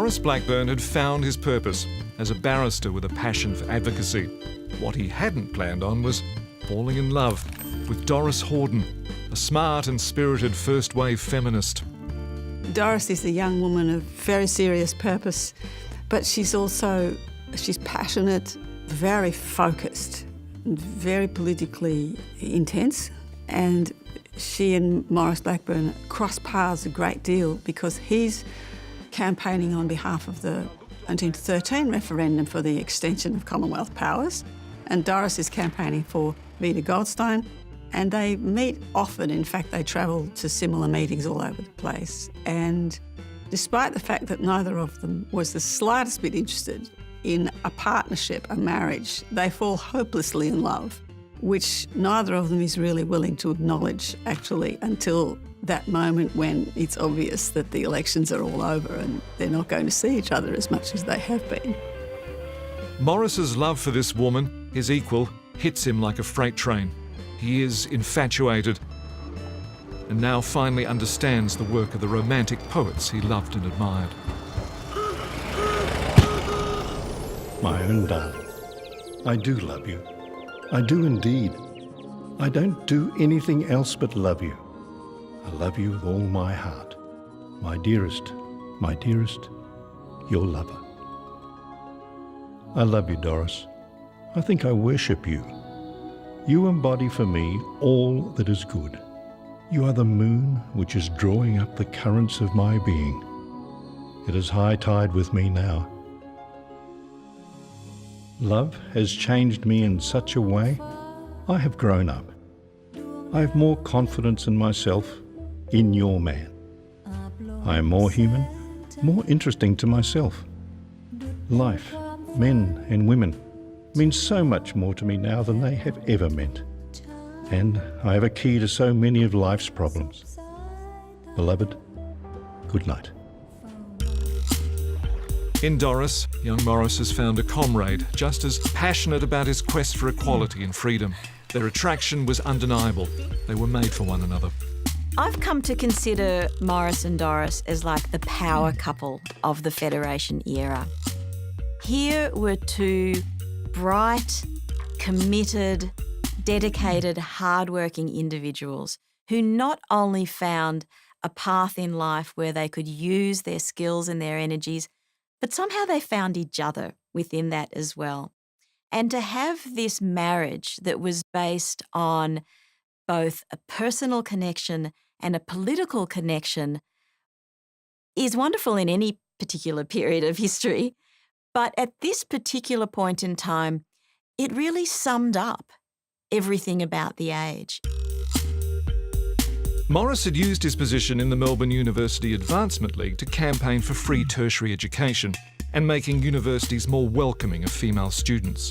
Maurice Blackburn had found his purpose as a barrister with a passion for advocacy. What he hadn't planned on was falling in love with Doris Horden, a smart and spirited first-wave feminist. Doris is a young woman of very serious purpose, but she's passionate, very focused, very politically intense, and she and Maurice Blackburn cross paths a great deal because he's campaigning on behalf of the 1913 referendum for the extension of Commonwealth powers, and Doris is campaigning for Vida Goldstein, and they meet often. In fact, they travel to similar meetings all over the place. And despite the fact that neither of them was the slightest bit interested in a partnership, a marriage, they fall hopelessly in love, which neither of them is really willing to acknowledge, actually, until that moment when it's obvious that the elections are all over and they're not going to see each other as much as they have been. Maurice's love for this woman, his equal, hits him like a freight train. He is infatuated and now finally understands the work of the romantic poets he loved and admired. My own darling, I do love you. I do indeed. I don't do anything else but love you. I love you with all my heart. My dearest, your lover. I love you, Doris. I think I worship you. You embody for me all that is good. You are the moon which is drawing up the currents of my being. It is high tide with me now. Love has changed me in such a way. I have grown up. I have more confidence in myself, in your man. I am more human, more interesting to myself. Life, men and women, means so much more to me now than they have ever meant. And I have a key to so many of life's problems. Beloved, good night. In Doris, young Maurice has found a comrade just as passionate about his quest for equality and freedom. Their attraction was undeniable. They were made for one another. I've come to consider Maurice and Doris as like the power couple of the Federation era. Here were two bright, committed, dedicated, hardworking individuals who not only found a path in life where they could use their skills and their energies, but somehow they found each other within that as well. And to have this marriage that was based on both a personal connection and a political connection is wonderful in any particular period of history. But at this particular point in time, it really summed up everything about the age. Maurice had used his position in the Melbourne University Advancement League to campaign for free tertiary education and making universities more welcoming of female students.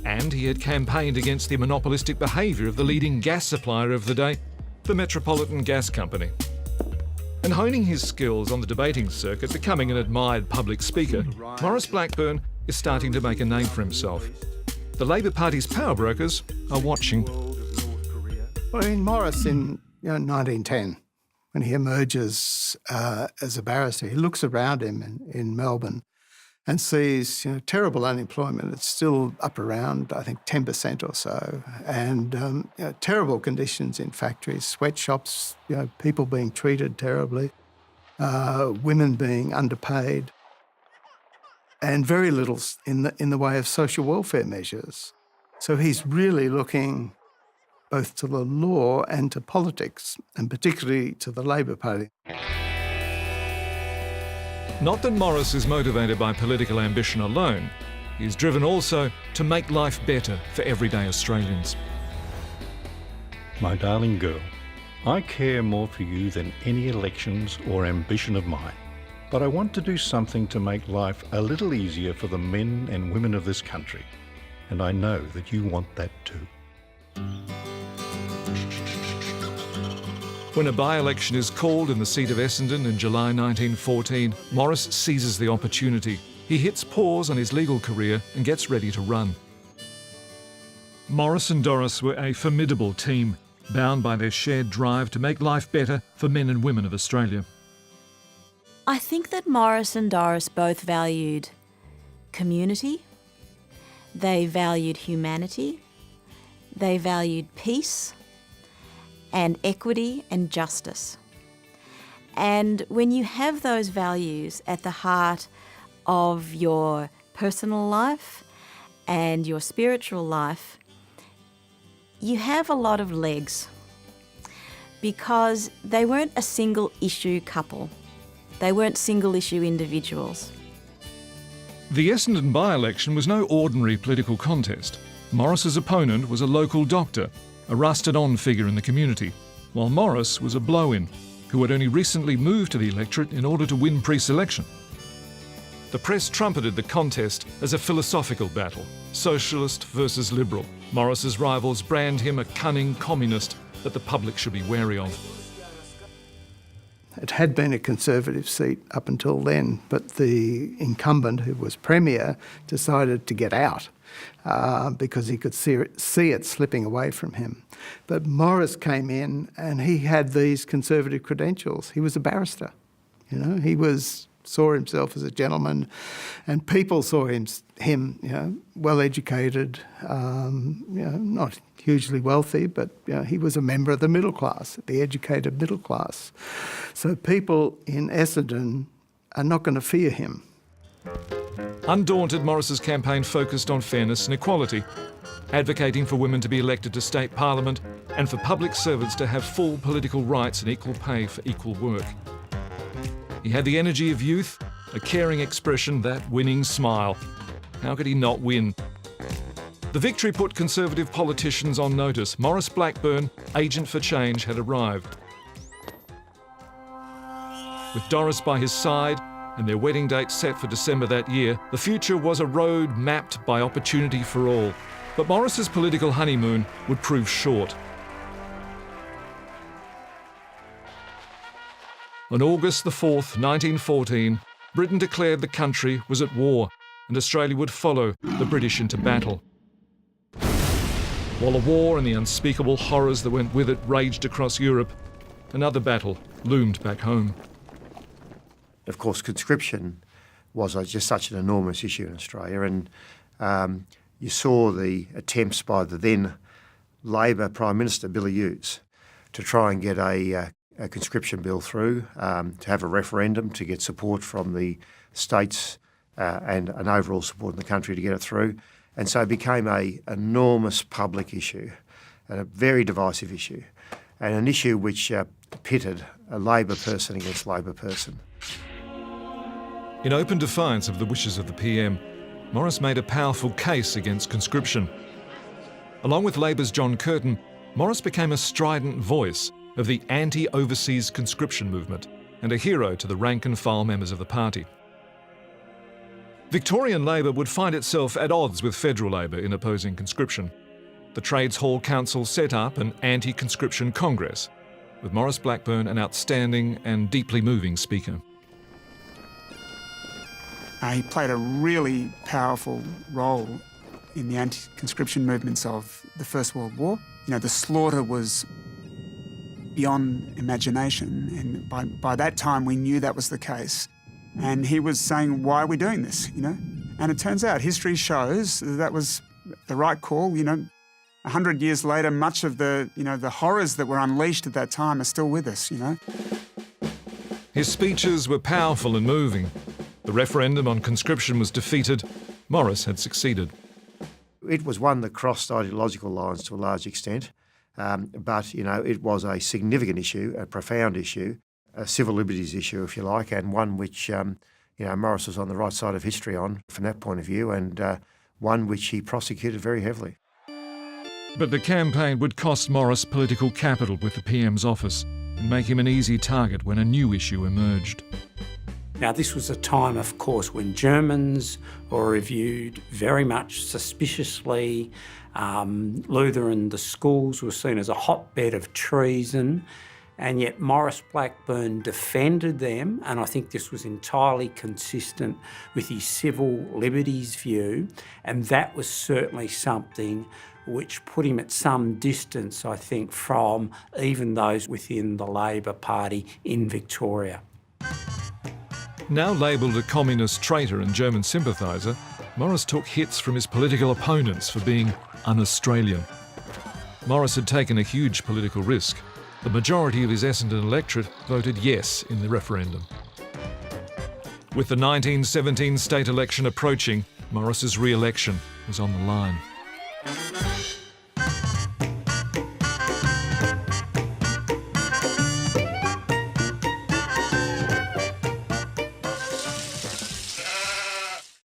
And he had campaigned against the monopolistic behaviour of the leading gas supplier of the day, the Metropolitan Gas Company. And honing his skills on the debating circuit, becoming an admired public speaker, Maurice Blackburn is starting to make a name for himself. The Labor Party's power brokers are watching. Well, in Maurice, in 1910, when he emerges as a barrister, he looks around him in Melbourne and sees terrible unemployment. It's still up around, I think, 10% or so, and terrible conditions in factories, sweatshops, people being treated terribly, women being underpaid, and very little in the way of social welfare measures. So he's really looking both to the law and to politics, and particularly to the Labor Party. Not that Maurice is motivated by political ambition alone. He is driven also to make life better for everyday Australians. My darling girl, I care more for you than any elections or ambition of mine. But I want to do something to make life a little easier for the men and women of this country. And I know that you want that too. When a by-election is called in the seat of Essendon in July 1914, Maurice seizes the opportunity. He hits pause on his legal career and gets ready to run. Maurice and Doris were a formidable team, bound by their shared drive to make life better for men and women of Australia. I think that Maurice and Doris both valued community, they valued humanity, they valued peace and equity and justice. And when you have those values at the heart of your personal life and your spiritual life, you have a lot of legs, because they weren't a single issue couple. They weren't single issue individuals. The Essendon by-election was no ordinary political contest. Maurice's opponent was a local doctor, a rusted-on figure in the community, while Maurice was a blow-in, who had only recently moved to the electorate in order to win pre-selection. The press trumpeted the contest as a philosophical battle, socialist versus liberal. Maurice's rivals brand him a cunning communist that the public should be wary of. It had been a Conservative seat up until then, but the incumbent, who was Premier, decided to get out because he could see it slipping away from him. But Maurice came in and he had these Conservative credentials. He was a barrister, you know. He saw himself as a gentleman, and people saw him, well educated, not hugely wealthy, but he was a member of the middle class, the educated middle class. So people in Essendon are not going to fear him. Undaunted, Maurice's campaign focused on fairness and equality, advocating for women to be elected to state parliament and for public servants to have full political rights and equal pay for equal work. He had the energy of youth, a caring expression, that winning smile. How could he not win? The victory put Conservative politicians on notice. Maurice Blackburn, agent for change, had arrived. With Doris by his side and their wedding date set for December that year, the future was a road mapped by opportunity for all. But Maurice's political honeymoon would prove short. On August the 4th, 1914, Britain declared the country was at war and Australia would follow the British into battle. While the war and the unspeakable horrors that went with it raged across Europe, another battle loomed back home. Of course, conscription was just such an enormous issue in Australia, and you saw the attempts by the then Labor Prime Minister, Billy Hughes, to try and get a conscription bill through, to have a referendum, to get support from the states and an overall support in the country to get it through. And so it became an enormous public issue and a very divisive issue, and an issue which pitted a Labor person against Labor person. In open defiance of the wishes of the PM, Maurice made a powerful case against conscription. Along with Labor's John Curtin, Maurice became a strident voice of the anti-overseas conscription movement and a hero to the rank-and-file members of the party. Victorian Labor would find itself at odds with federal Labor in opposing conscription. The Trades Hall Council set up an anti-conscription congress, with Maurice Blackburn an outstanding and deeply moving speaker. He played a really powerful role in the anti-conscription movements of the First World War. You know, the slaughter was beyond imagination, and by that time we knew that was the case. And he was saying, why are we doing this, you know? And it turns out history shows that was the right call. You know, 100 years later, much of the horrors that were unleashed at that time are still with us, you know? His speeches were powerful and moving. The referendum on conscription was defeated. Maurice had succeeded. It was one that crossed ideological lines to a large extent, but, you know, it was a significant issue, a profound issue, a civil liberties issue, if you like, and one which, Maurice was on the right side of history on from that point of view, and one which he prosecuted very heavily. But the campaign would cost Maurice political capital with the PM's office and make him an easy target when a new issue emerged. Now, this was a time, of course, when Germans were reviewed very much suspiciously. Lutheran, the schools were seen as a hotbed of treason, and yet Maurice Blackburn defended them, and I think this was entirely consistent with his civil liberties view, and that was certainly something which put him at some distance, I think, from even those within the Labor Party in Victoria. Now labelled a communist traitor and German sympathiser, Maurice took hits from his political opponents for being un-Australian. Maurice had taken a huge political risk. The majority of his Essendon electorate voted yes in the referendum. With the 1917 state election approaching, Maurice's re-election was on the line.